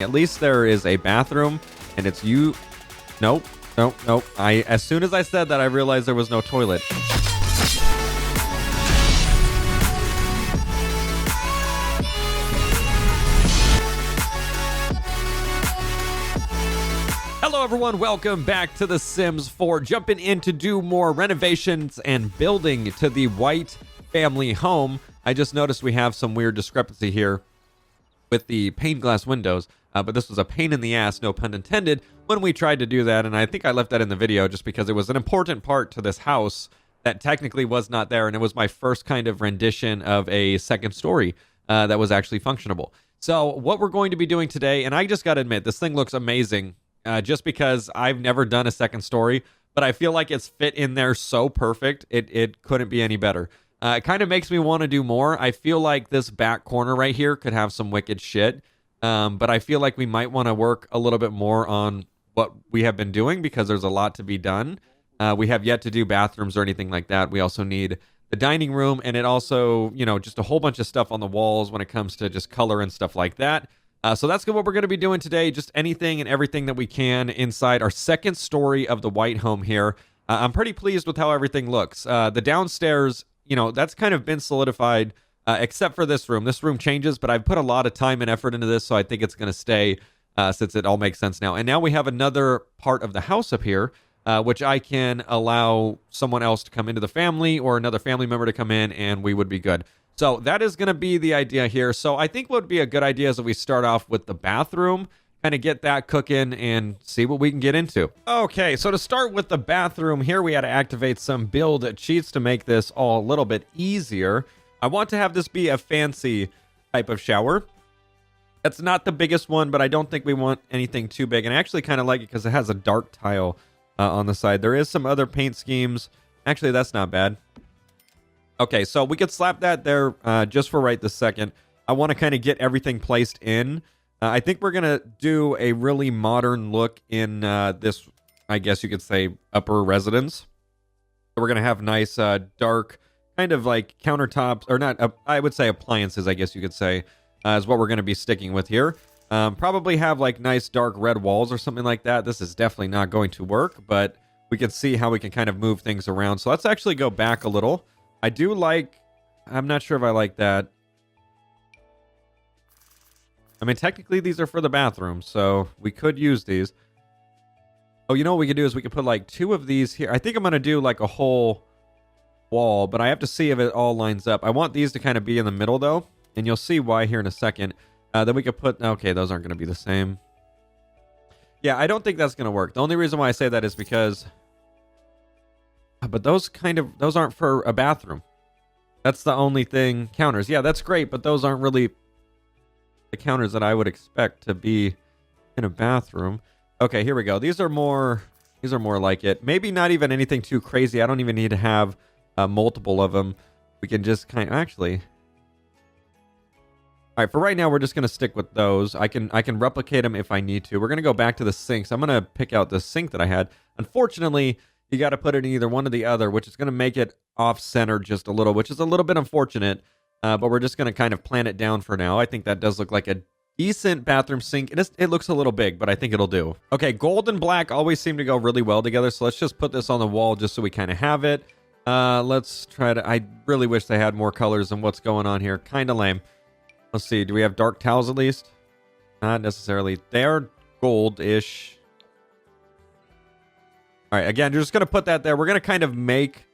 At least there is a bathroom, and it's you. Nope, nope, nope. As soon as I said that, I realized there was no toilet. Hello everyone, welcome back to The Sims 4. Jumping in to do more renovations and building to the White family home. I just noticed we have some weird discrepancy here with the pane glass windows, but this was a pain in the ass, no pun intended, when we tried to do that, and I think I left that in the video just because it was an important part to this house that technically was not there, and it was my first kind of rendition of a second story that was actually functionable. So what we're going to be doing today, and I just gotta admit, this thing looks amazing, just because I've never done a second story, but I feel like it's fit in there so perfect, it couldn't be any better. It kind of makes me want to do more. I feel like this back corner right here could have some wicked shit, but I feel like we might want to work a little bit more on what we have been doing because there's a lot to be done. We have yet to do bathrooms or anything like that. We also need the dining room, and it also, you know, just a whole bunch of stuff on the walls when it comes to just color and stuff like that. So that's what we're going to be doing today, just anything and everything that we can inside our second story of the White home here. I'm pretty pleased with how everything looks. The downstairs, you know, that's kind of been solidified, except for this room. This room changes, but I've put a lot of time and effort into this, so I think it's going to stay since it all makes sense now. And now we have another part of the house up here, which I can allow someone else to come into the family or another family member to come in, and we would be good. So that is going to be the idea here. So I think what would be a good idea is if we start off with the bathroom, kind of get that cooking and see what we can get into. Okay, so to start with the bathroom here, we had to activate some build cheats to make this all a little bit easier. I want to have this be a fancy type of shower. That's not the biggest one, but I don't think we want anything too big. And I actually kind of like it because it has a dark tile on the side. There is some other paint schemes. Actually, that's not bad. Okay, so we could slap that there just for right this second. I want to kind of get everything placed in. I think we're going to do a really modern look in this, I guess you could say, upper residence. We're going to have nice, dark, kind of like countertops, or not, I would say appliances, I guess you could say, is what we're going to be sticking with here. Probably have like nice dark red walls or something like that. This is definitely not going to work, but we can see how we can kind of move things around. So let's actually go back a little. I do like, I'm not sure if I like that. I mean, technically these are for the bathroom, so we could use these. Oh, you know what we could do is we could put like 2 of these here. I think I'm going to do like a whole wall, but I have to see if it all lines up. I want these to kind of be in the middle though, and you'll see why here in a second. Then we could put, okay, those aren't going to be the same. Yeah, I don't think that's going to work. The only reason why I say that is because, but those aren't for a bathroom. That's the only thing. Counters. Yeah, that's great, but those aren't really the counters that I would expect to be in a bathroom. Okay, here we go. These are more like it. Maybe not even anything too crazy. I don't even need to have multiple of them. We can just kind of actually. All right, for right now, we're just going to stick with those. I can replicate them if I need to. We're going to go back to the sinks. I'm going to pick out the sink that I had. Unfortunately, you got to put it in either one or the other, which is going to make it off-center just a little, which is a little bit unfortunate. But we're just going to kind of plan it down for now. I think that does look like a decent bathroom sink. It looks a little big, but I think it'll do. Okay, gold and black always seem to go really well together. So let's just put this on the wall just so we kind of have it. Let's try to... I really wish they had more colors than what's going on here. Kind of lame. Let's see. Do we have dark towels at least? Not necessarily. They are gold-ish. All right, again, you're just going to put that there. We're going to kind of make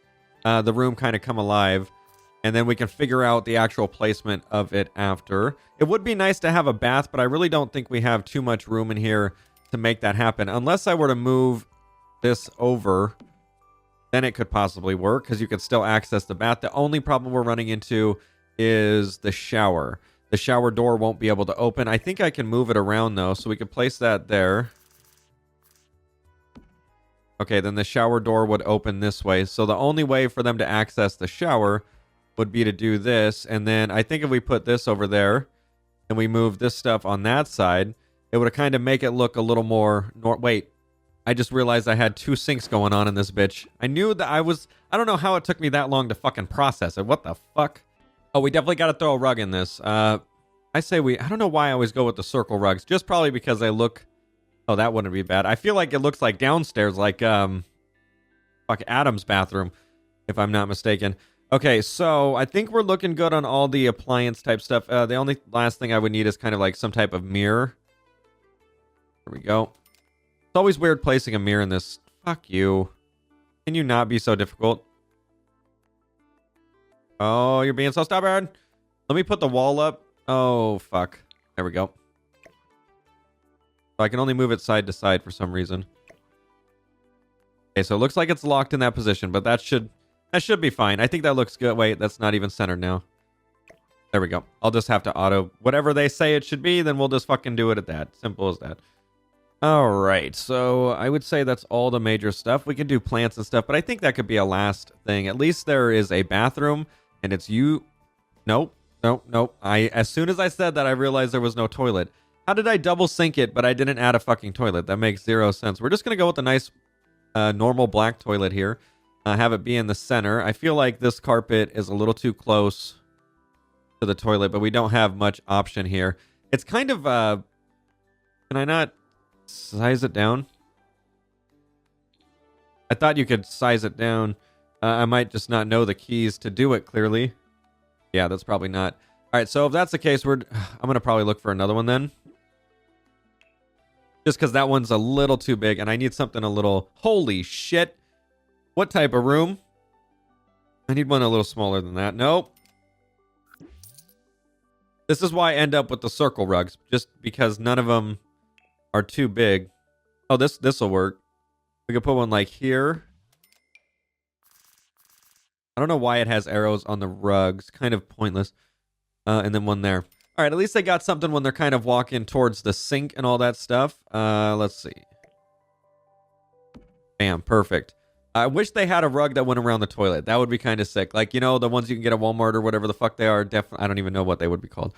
the room kind of come alive. And then we can figure out the actual placement of it after. It would be nice to have a bath, but I really don't think we have too much room in here to make that happen. Unless I were to move this over, then it could possibly work because you could still access the bath. The only problem we're running into is the shower. The shower door won't be able to open. I think I can move it around though, so we could place that there. Okay, then the shower door would open this way. So the only way for them to access the shower would be to do this, and then I think if we put this over there and we move this stuff on that side, it would kind of make it look a little more wait, I just realized I had 2 sinks going on in this bitch. I knew that I don't know how it took me that long to fucking process it. What the fuck? Oh, we definitely got to throw a rug in this. I don't know why I always go with the circle rugs. Just probably because they look, oh, that wouldn't be bad. I feel like it looks like downstairs, like Adam's bathroom, if I'm not mistaken. Okay, so I think we're looking good on all the appliance type stuff. The only last thing I would need is kind of like some type of mirror. There we go. It's always weird placing a mirror in this. Fuck you. Can you not be so difficult? Oh, you're being so stubborn. Let me put the wall up. Oh, fuck. There we go. So I can only move it side to side for some reason. Okay, so it looks like it's locked in that position, but that should be fine. I think that looks good. Wait, that's not even centered now. There we go. I'll just have to auto whatever they say it should be, then we'll just fucking do it at that. Simple as that. All right, so I would say that's all the major stuff. We can do plants and stuff, but I think that could be a last thing. At least there is a bathroom, and it's you. Nope. As soon as I said that, I realized there was no toilet. How did I double sink it, but I didn't add a fucking toilet? That makes zero sense. We're just going to go with a nice normal black toilet here. Have it be in the center. I feel like this carpet is a little too close to the toilet, but we don't have much option here. It's kind of, can I not size it down? I thought you could size it down. I might just not know the keys to do it clearly. Yeah, that's probably not. All right, so if that's the case, I'm going to probably look for another one then. Just because that one's a little too big, and I need something a little... Holy shit. What type of room? I need one a little smaller than that. Nope. This is why I end up with the circle rugs, just because none of them are too big. Oh, this will work. We could put one like here. I don't know why it has arrows on the rugs. Kind of pointless. And then one there. All right, at least they got something when they're kind of walking towards the sink and all that stuff. Let's see. Bam, perfect. I wish they had a rug that went around the toilet. That would be kind of sick. Like, you know, the ones you can get at Walmart or whatever the fuck they are. I don't even know what they would be called.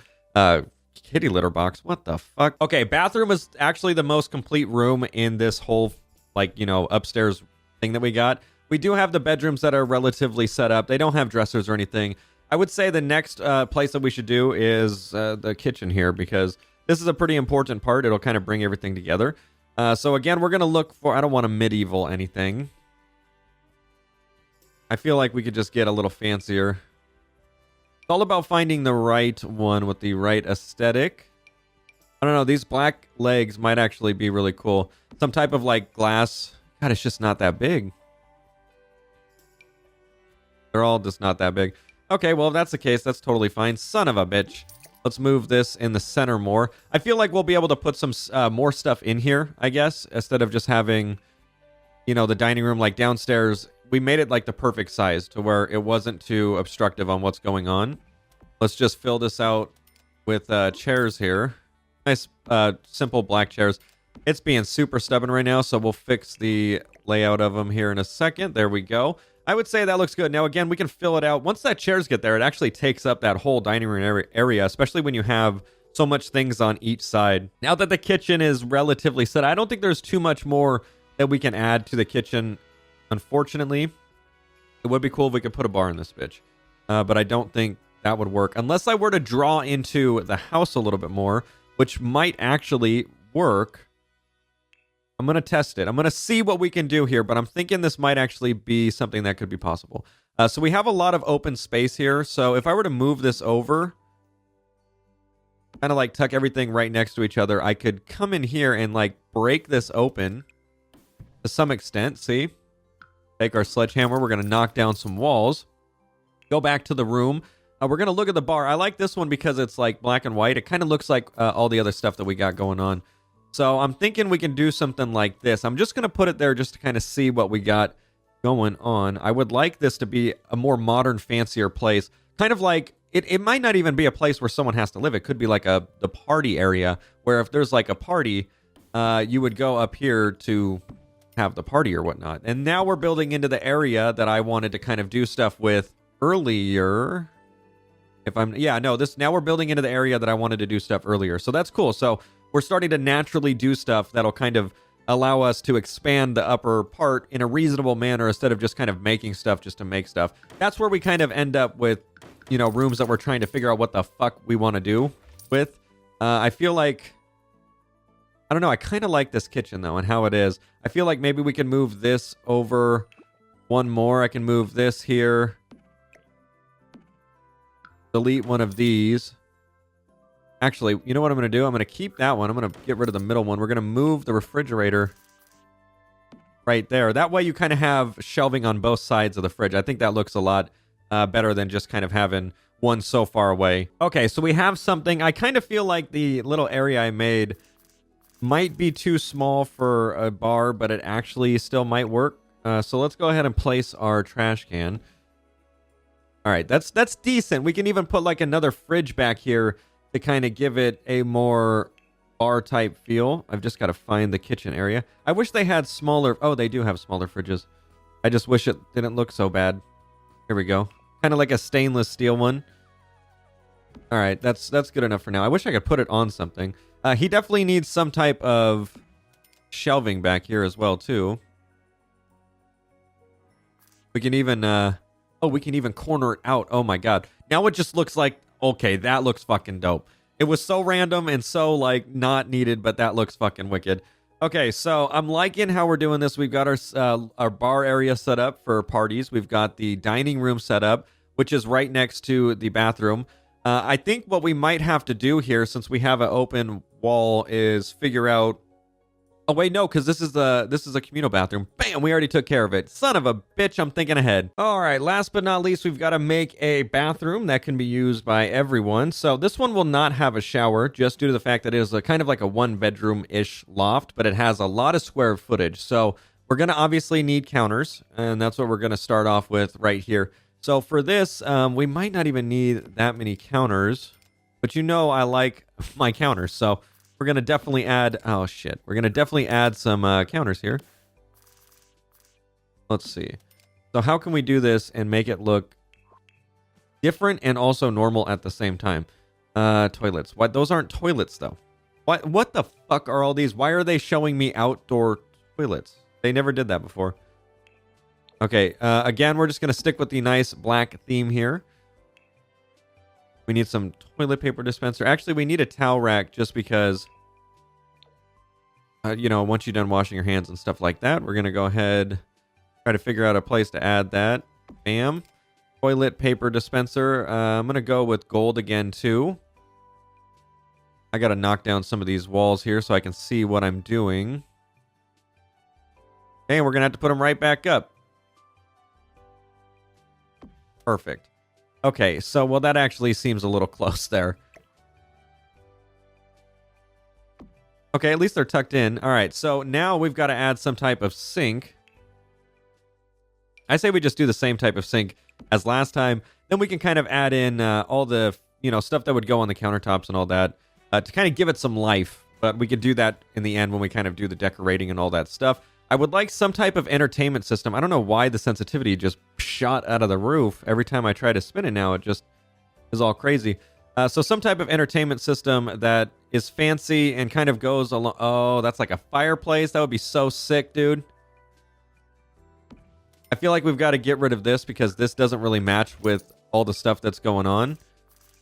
Kitty litter box. What the fuck? Okay, bathroom is actually the most complete room in this whole, like, you know, upstairs thing that we got. We do have the bedrooms that are relatively set up. They don't have dressers or anything. I would say the next place that we should do is the kitchen here, because this is a pretty important part. It'll kind of bring everything together. So again, we're going to look for... I don't want a medieval anything. I feel like we could just get a little fancier. It's all about finding the right one with the right aesthetic. I don't know. These black legs might actually be really cool. Some type of like glass. God, it's just not that big. They're all just not that big. Okay, well, if that's the case, that's totally fine. Son of a bitch. Let's move this in the center more. I feel like we'll be able to put some more stuff in here, I guess, instead of just having, you know, the dining room like downstairs. We made it like the perfect size to where it wasn't too obstructive on what's going on. Let's just fill this out with chairs here. Nice, simple black chairs. It's being super stubborn right now, so we'll fix the layout of them here in a second. There we go. I would say that looks good. Now, again, we can fill it out. Once that chairs get there, it actually takes up that whole dining room area, especially when you have so much things on each side. Now that the kitchen is relatively set, I don't think there's too much more that we can add to the kitchen. Unfortunately, it would be cool if we could put a bar in this bitch. But I don't think that would work. Unless I were to draw into the house a little bit more, which might actually work. I'm going to test it. I'm going to see what we can do here, but I'm thinking this might actually be something that could be possible. So we have a lot of open space here. So if I were to move this over, kind of like tuck everything right next to each other, I could come in here and like break this open to some extent. See? Take our sledgehammer. We're going to knock down some walls. Go back to the room. We're going to look at the bar. I like this one because it's like black and white. It kind of looks like all the other stuff that we got going on. So I'm thinking we can do something like this. I'm just going to put it there just to kind of see what we got going on. I would like this to be a more modern, fancier place. Kind of like, it might not even be a place where someone has to live. It could be like the party area, where if there's like a party, you would go up here to have the party or whatnot. And now we're building into the area that I wanted to kind of do stuff with earlier. Now we're building into the area that I wanted to do stuff earlier. So that's cool. So we're starting to naturally do stuff that'll kind of allow us to expand the upper part in a reasonable manner instead of just kind of making stuff just to make stuff. That's where we kind of end up with, you know, rooms that we're trying to figure out what the fuck we want to do. with. I feel like, I don't know, I kind of like this kitchen though and how it is. I feel like maybe we can move this over one more. I can move this here. Delete one of these. Actually, you know what I'm going to do? I'm going to keep that one. I'm going to get rid of the middle one. We're going to move the refrigerator right there. That way you kind of have shelving on both sides of the fridge. I think that looks a lot better than just kind of having one so far away. Okay, so we have something. I kind of feel like the little area I made might be too small for a bar, but it actually still might work. So let's go ahead and place our trash can. All right, that's decent. We can even put like another fridge back here to kind of give it a more bar type feel. I've just got to find the kitchen area. I wish they had smaller. Oh, they do have smaller fridges. I just wish it didn't look so bad. Here we go. Kind of like a stainless steel one. All right, that's good enough for now. I wish I could put it on something. He definitely needs some type of shelving back here as well too. We can even we can even corner it out. Oh my god. Now it just looks like, okay, that looks fucking dope. It was so random and so like not needed, but that looks fucking wicked. Okay, so I'm liking how we're doing this. We've got our bar area set up for parties. We've got the dining room set up, which is right next to the bathroom. I think what we might have to do here, since we have an open wall, is figure out. Oh wait, no, because this is a communal bathroom. Bam, we already took care of it. Son of a bitch, I'm thinking ahead. All right, last but not least, we've got to make a bathroom that can be used by everyone. So this one will not have a shower, just due to the fact that it is a kind of like a one-bedroom-ish loft, but it has a lot of square footage. So we're gonna obviously need counters, and that's what we're gonna start off with right here. So for this, we might not even need that many counters, but you know I like my counters, so we're going to definitely add... Oh, shit. We're going to definitely add some counters here. Let's see. So how can we do this and make it look different and also normal at the same time? Toilets. What? Those aren't toilets, though. What the fuck are all these? Why are they showing me outdoor toilets? They never did that before. Okay, again, we're just going to stick with the nice black theme here. We need some toilet paper dispenser. Actually, we need a towel rack just because, you know, once you're done washing your hands and stuff like that, we're going to go ahead, try to figure out a place to add that. Bam. Toilet paper dispenser. I'm going to go with gold again, too. I got to knock down some of these walls here so I can see what I'm doing. Okay, we're going to have to put them right back up. Perfect. Okay, so, well, that actually seems a little close there. Okay, at least they're tucked in. All right, so now we've got to add some type of sink. I say we just do the same type of sink as last time. Then we can kind of add in all the, you know, stuff that would go on the countertops and all that to kind of give it some life. But we could do that in the end when we kind of do the decorating and all that stuff. I would like some type of entertainment system. I don't know why the sensitivity just shot out of the roof. Every time I try to spin it now, it just is all crazy. So some type of entertainment system that is fancy and kind of goes along. Oh, that's like a fireplace. That would be so sick, dude. I feel like we've got to get rid of this because this doesn't really match with all the stuff that's going on.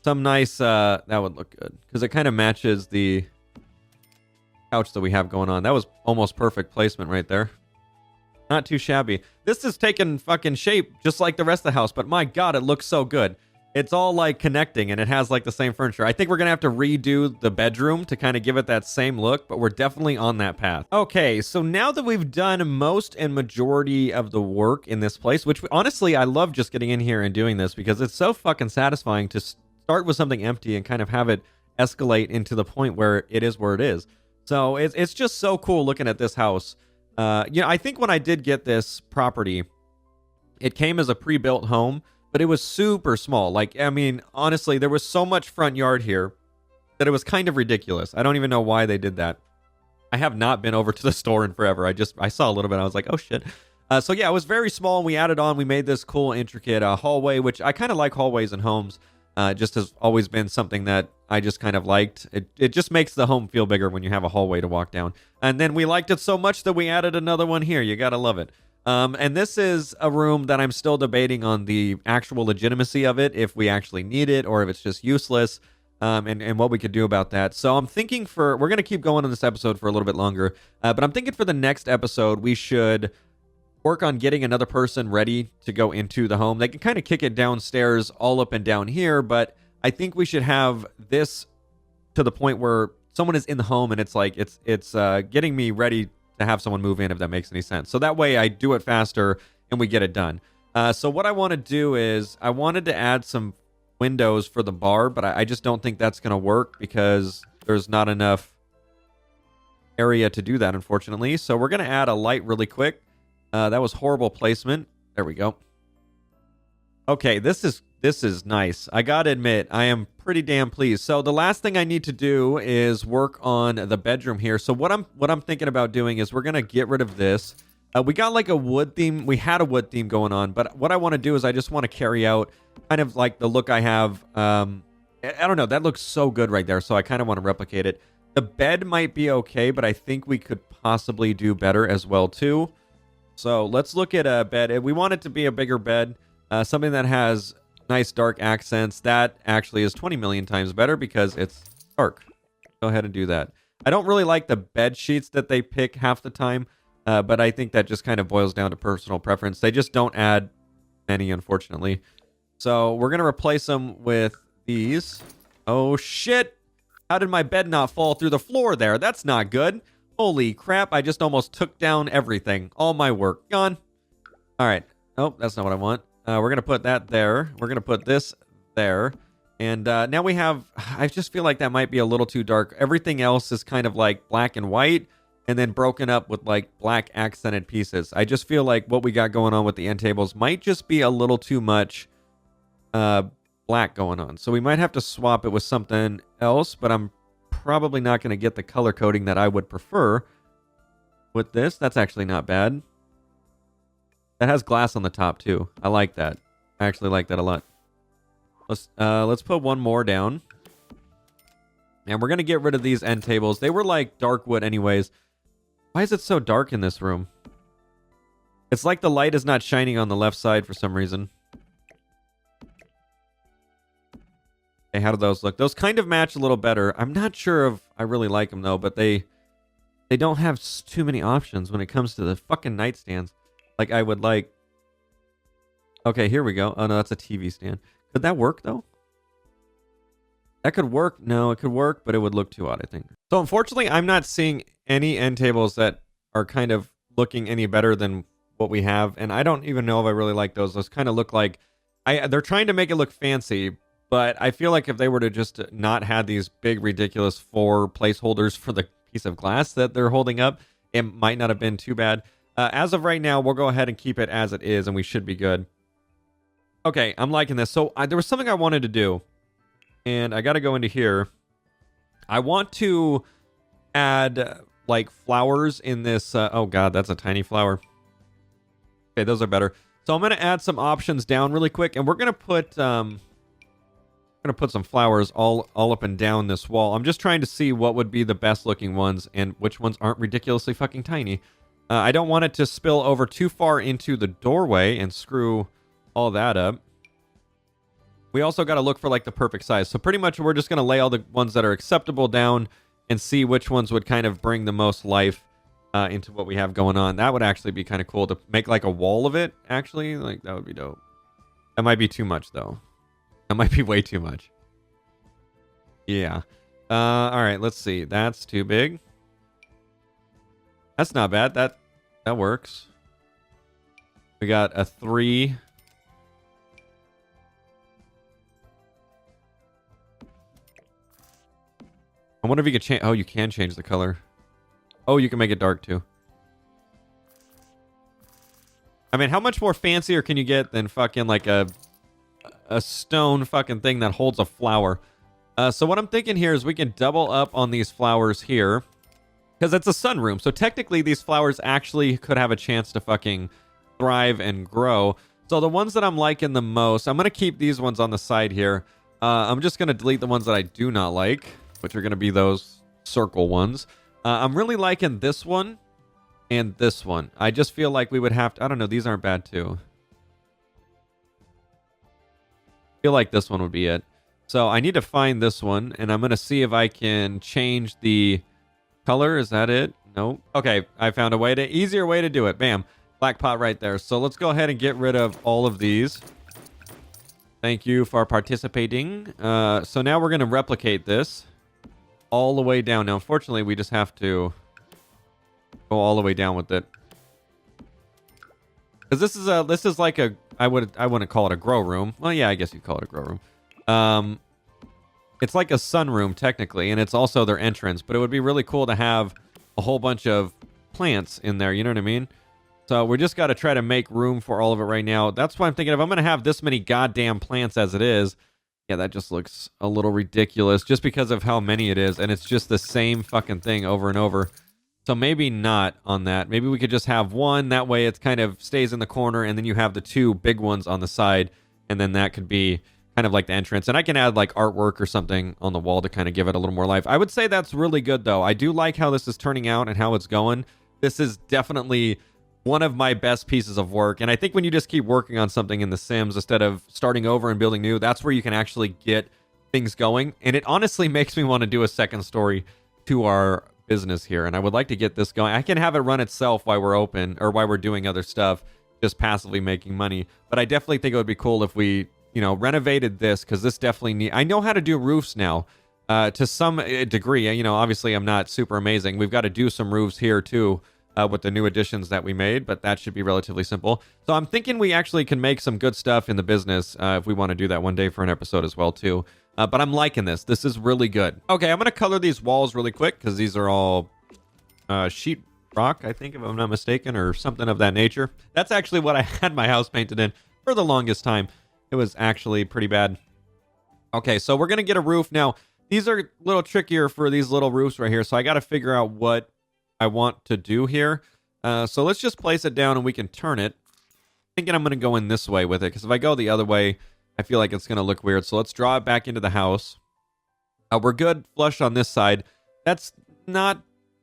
Some nice, that would look good because it kind of matches the couch that we have going on. That was almost perfect placement right there. Not too shabby. This is taking fucking shape just like the rest of the house, but my god, it looks so good. It's all like connecting and it has like the same furniture. I think we're gonna have to redo the bedroom to kind of give it that same look, but we're definitely on that path. Okay, so now that we've done most and majority of the work in this place, which honestly I love just getting in here and doing this because it's so fucking satisfying to start with something empty and kind of have it escalate into the point where it is where it is. So it's just so cool looking at this house. You know, I think when I did get this property, it came as a pre-built home, but it was super small. Like, I mean, honestly, there was so much front yard here that it was kind of ridiculous. I don't even know why they did that. I have not been over to the store in forever. I saw a little bit. I was like, oh shit. So yeah, it was very small. We added on. We made this cool, intricate hallway, which I kind of like hallways in homes. Just has always been something that I just kind of liked. It just makes the home feel bigger when you have a hallway to walk down. And then we liked it so much that we added another one here. You gotta love it. And this is a room that I'm still debating on the actual legitimacy of it, if we actually need it or if it's just useless. and what we could do about that. So I'm thinking we're going to keep going on this episode for a little bit longer, but I'm thinking for the next episode, we should work on getting another person ready to go into the home. They can kind of kick it downstairs all up and down here, but I think we should have this to the point where someone is in the home and it's like, it's getting me ready to have someone move in, if that makes any sense. So that way I do it faster and we get it done. So what I want to do is I wanted to add some windows for the bar, but I just don't think that's going to work because there's not enough area to do that, unfortunately. So we're going to add a light really quick. That was horrible placement. There we go. Okay, this is nice. I gotta admit, I am pretty damn pleased. So the last thing I need to do is work on the bedroom here. So what I'm thinking about doing is we're gonna get rid of this. We got like a wood theme. We had a wood theme going on, but what I want to do is I just want to carry out kind of like the look I have. I don't know. That looks so good right there. So I kind of want to replicate it. The bed might be okay, but I think we could possibly do better as well too. So let's look at a bed. We want it to be a bigger bed, something that has nice dark accents. That actually is 20 million times better because it's dark. Go ahead and do that. I don't really like the bed sheets that they pick half the time. But I think that just kind of boils down to personal preference. They just don't add many, unfortunately. So we're going to replace them with these. Oh, shit. How did my bed not fall through the floor there? That's not good. Holy crap. I just almost took down everything. All my work. Gone. All right. Oh, that's not what I want. We're going to put that there. We're going to put this there. And now we have... I just feel like that might be a little too dark. Everything else is kind of like black and white. And then broken up with like black accented pieces. I just feel like what we got going on with the end tables might just be a little too much black going on. So we might have to swap it with something else, but I'm probably not going to get the color coding that I would prefer with this. That's actually not bad. That has glass on the top too. I like that. I actually like that a lot. Let's put one more down. And we're going to get rid of these end tables. They were like dark wood anyways. Why is it so dark in this room? It's like the light is not shining on the left side for some reason. Okay, how do those look? Those kind of match a little better. I'm not sure if I really like them though, but they don't have too many options when it comes to the fucking nightstands. Like I would like... Okay, here we go. Oh no, that's a TV stand. Could that work though? That could work. No, it could work, but it would look too odd, I think. So unfortunately, I'm not seeing any end tables that are kind of looking any better than what we have. And I don't even know if I really like those. Those kind of look like... they're trying to make it look fancy, but I feel like if they were to just not have these big, ridiculous 4 placeholders for the piece of glass that they're holding up, it might not have been too bad. As of right now, we'll go ahead and keep it as it is, and we should be good. Okay, I'm liking this. So there was something I wanted to do. And I got to go into here. I want to add like flowers in this. Oh God, that's a tiny flower. Okay, those are better. So I'm going to add some options down really quick, and we're going to put some flowers all up and down this wall. I'm just trying to see what would be the best looking ones and which ones aren't ridiculously fucking tiny. I don't want it to spill over too far into the doorway and screw all that up. We also got to look for like the perfect size. So pretty much we're just going to lay all the ones that are acceptable down and see which ones would kind of bring the most life into what we have going on. That would actually be kind of cool to make like a wall of it, actually. Like that would be dope. That might be too much though. That might be way too much. Yeah. All right, let's see. That's too big. That's not bad. That works. We got a 3. I wonder if you could change... Oh, you can change the color. Oh, you can make it dark too. I mean, how much more fancier can you get than fucking like a stone fucking thing that holds a flower? So what I'm thinking here is we can double up on these flowers here. Because it's a sunroom. So technically these flowers actually could have a chance to fucking thrive and grow. So the ones that I'm liking the most... I'm going to keep these ones on the side here. I'm just going to delete the ones that I do not like, which are going to be those circle ones. I'm really liking this one and this one. I just feel like we would have to... I don't know. These aren't bad too. I feel like this one would be it. So I need to find this one, and I'm going to see if I can change the color. Is that it? Nope. Okay, I found a way to easier way to do it. Bam. Black pot right there. So let's go ahead and get rid of all of these. Thank you for participating. So now we're going to replicate this all the way down. Now, unfortunately, we just have to go all the way down with it. Because this is like a, I wouldn't call it a grow room. Well, yeah, I guess you'd call it a grow room. It's like a sunroom technically, and it's also their entrance, but it would be really cool to have a whole bunch of plants in there, you know what I mean? So we just got to try to make room for all of it right now. That's why I'm thinking if I'm going to have this many goddamn plants as it is, yeah, that just looks a little ridiculous just because of how many it is, and it's just the same fucking thing over and over. So maybe not on that. Maybe we could just have one. That way it kind of stays in the corner, and then you have the two big ones on the side, and then that could be kind of like the entrance. And I can add like artwork or something on the wall to kind of give it a little more life. I would say that's really good, though. I do like how this is turning out and how it's going. This is definitely one of my best pieces of work. And I think when you just keep working on something in The Sims instead of starting over and building new, that's where you can actually get things going. And it honestly makes me want to do a second story to our business here. And I would like to get this going. I can have it run itself while we're open or while we're doing other stuff, just passively making money. But I definitely think it would be cool if we, you know, renovated this, because this definitely I know how to do roofs now to some degree. You know, obviously I'm not super amazing. We've got to do some roofs here too. With the new additions that we made, but that should be relatively simple. So I'm thinking we actually can make some good stuff in the business if we want to do that one day for an episode as well too. But I'm liking this. This is really good. Okay, I'm going to color these walls really quick because these are all sheet rock, I think, if I'm not mistaken, or something of that nature. That's actually what I had my house painted in for the longest time. It was actually pretty bad. Okay, so we're going to get a roof. Now, these are a little trickier for these little roofs right here, so I got to figure out what I want to do here. So let's just place it down and we can turn it. Thinking I'm going to go in this way with it, because if I go the other way, I feel like it's going to look weird. So let's draw it back into the house. We're good flush on this side. That's not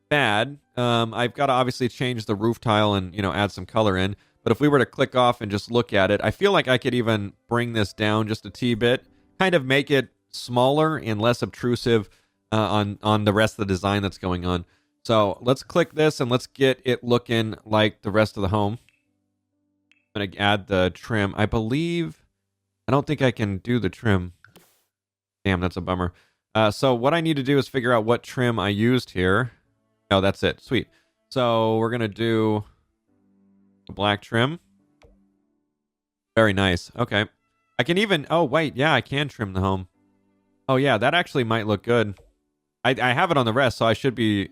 bad. I've got to obviously change the roof tile and, you know, add some color in. But if we were to click off and just look at it, I feel like I could even bring this down just a bit, kind of make it smaller and less obtrusive on the rest of the design that's going on. So let's click this and let's get it looking like the rest of the home. I'm going to add the trim. I don't think I can do the trim. Damn, that's a bummer. So what I need to do is figure out what trim I used here. Oh, that's it. Sweet. So we're going to do a black trim. Very nice. Okay. I can even, oh, wait. Yeah, I can trim the home. Oh, yeah, that actually might look good. I have it on the rest, so I should be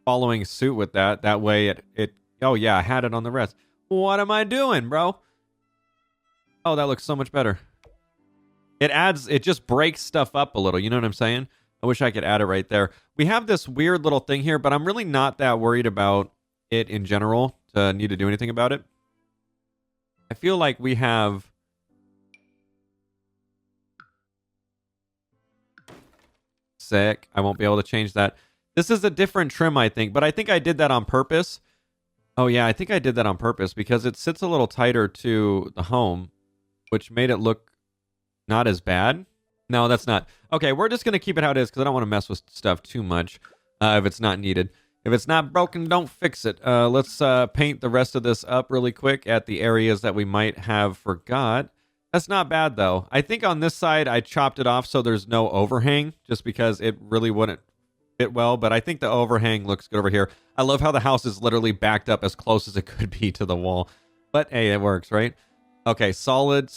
following suit with that. That way it oh yeah, I had it on the rest. What am I doing, bro? Oh, that looks so much better. It just breaks stuff up a little, you know what I'm saying? I wish I could add it right there. We have this weird little thing here, but I'm really not that worried about it in general to need to do anything about it. I feel like we have sick. I won't be able to change that. This is a different trim, I think, but I think I did that on purpose. Oh, yeah, I think I did that on purpose because it sits a little tighter to the home, which made it look not as bad. No, that's not. Okay, we're just going to keep it how it is because I don't want to mess with stuff too much if it's not needed. If it's not broken, don't fix it. Let's paint the rest of this up really quick at the areas that we might have forgot. That's not bad, though. I think on this side, I chopped it off so there's no overhang just because it really wouldn't fit well, but I think the overhang looks good over here. I love how the house is literally backed up as close as it could be to the wall, but hey, it works, right? Okay, solid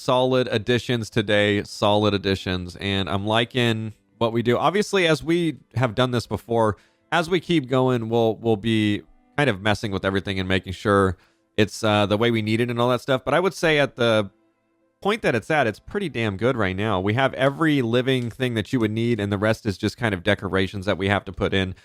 additions today, solid additions, and I'm liking what we do. Obviously, as we have done this before, as we keep going, we'll be kind of messing with everything and making sure it's the way we need it and all that stuff, but I would say at the point that it's at, it's pretty damn good right now. We have every living thing that you would need, and the rest is just kind of decorations that we have to put in.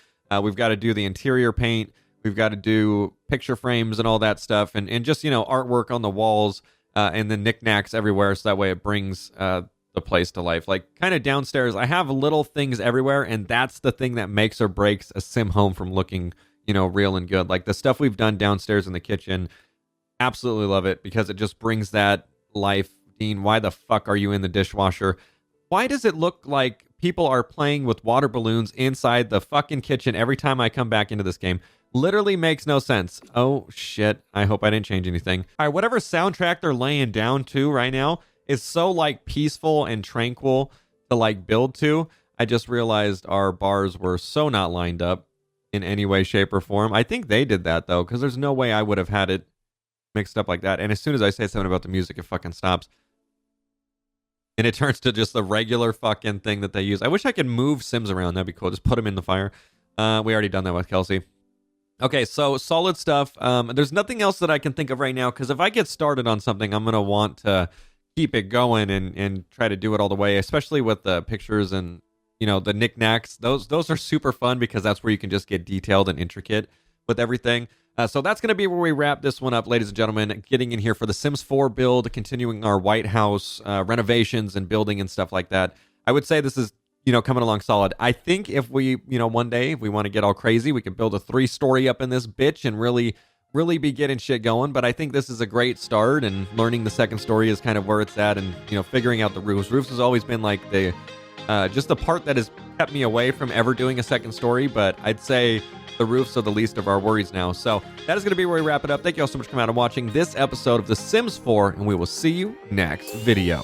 We've got to do the interior paint. We've got to do picture frames and all that stuff, and just, you know, artwork on the walls and the knickknacks everywhere, so that way it brings the place to life. Like, kind of downstairs, I have little things everywhere, and that's the thing that makes or breaks a sim home from looking, you know, real and good. Like, the stuff we've done downstairs in the kitchen, absolutely love it, because it just brings that life. Dean, why the fuck are you in the dishwasher? Why does it look like people are playing with water balloons inside the fucking kitchen every time I come back into this game? Literally makes no sense. Oh, shit. I hope I didn't change anything. All right, whatever soundtrack they're laying down to right now is so, like, peaceful and tranquil to, like, build to. I just realized our bars were so not lined up in any way, shape, or form. I think they did that, though, because there's no way I would have had it mixed up like that. And as soon as I say something about the music, it fucking stops. And it turns to just the regular fucking thing that they use. I wish I could move Sims around. That'd be cool. Just put them in the fire. We already done that with Kelsey. Okay, so solid stuff. There's nothing else that I can think of right now, because if I get started on something, I'm going to want to keep it going and try to do it all the way, especially with the pictures and, you know, the knickknacks. Those are super fun because that's where you can just get detailed and intricate with everything. So that's going to be where we wrap this one up, ladies and gentlemen. Getting in here for the Sims 4 build, continuing our White House renovations and building and stuff like that. I would say this is, you know, coming along solid. I think if we, you know, one day, if we want to get all crazy, we could build a 3-story up in this bitch and really be getting shit going. But I think this is a great start, and learning the second story is kind of where it's at, and, you know, figuring out the roofs. Roofs has always been like the just the part that has kept me away from ever doing a second story, but I'd say the roofs are the least of our worries now. So that is going to be where we wrap it up. Thank you all so much for coming out and watching this episode of The Sims 4, and we will see you next video.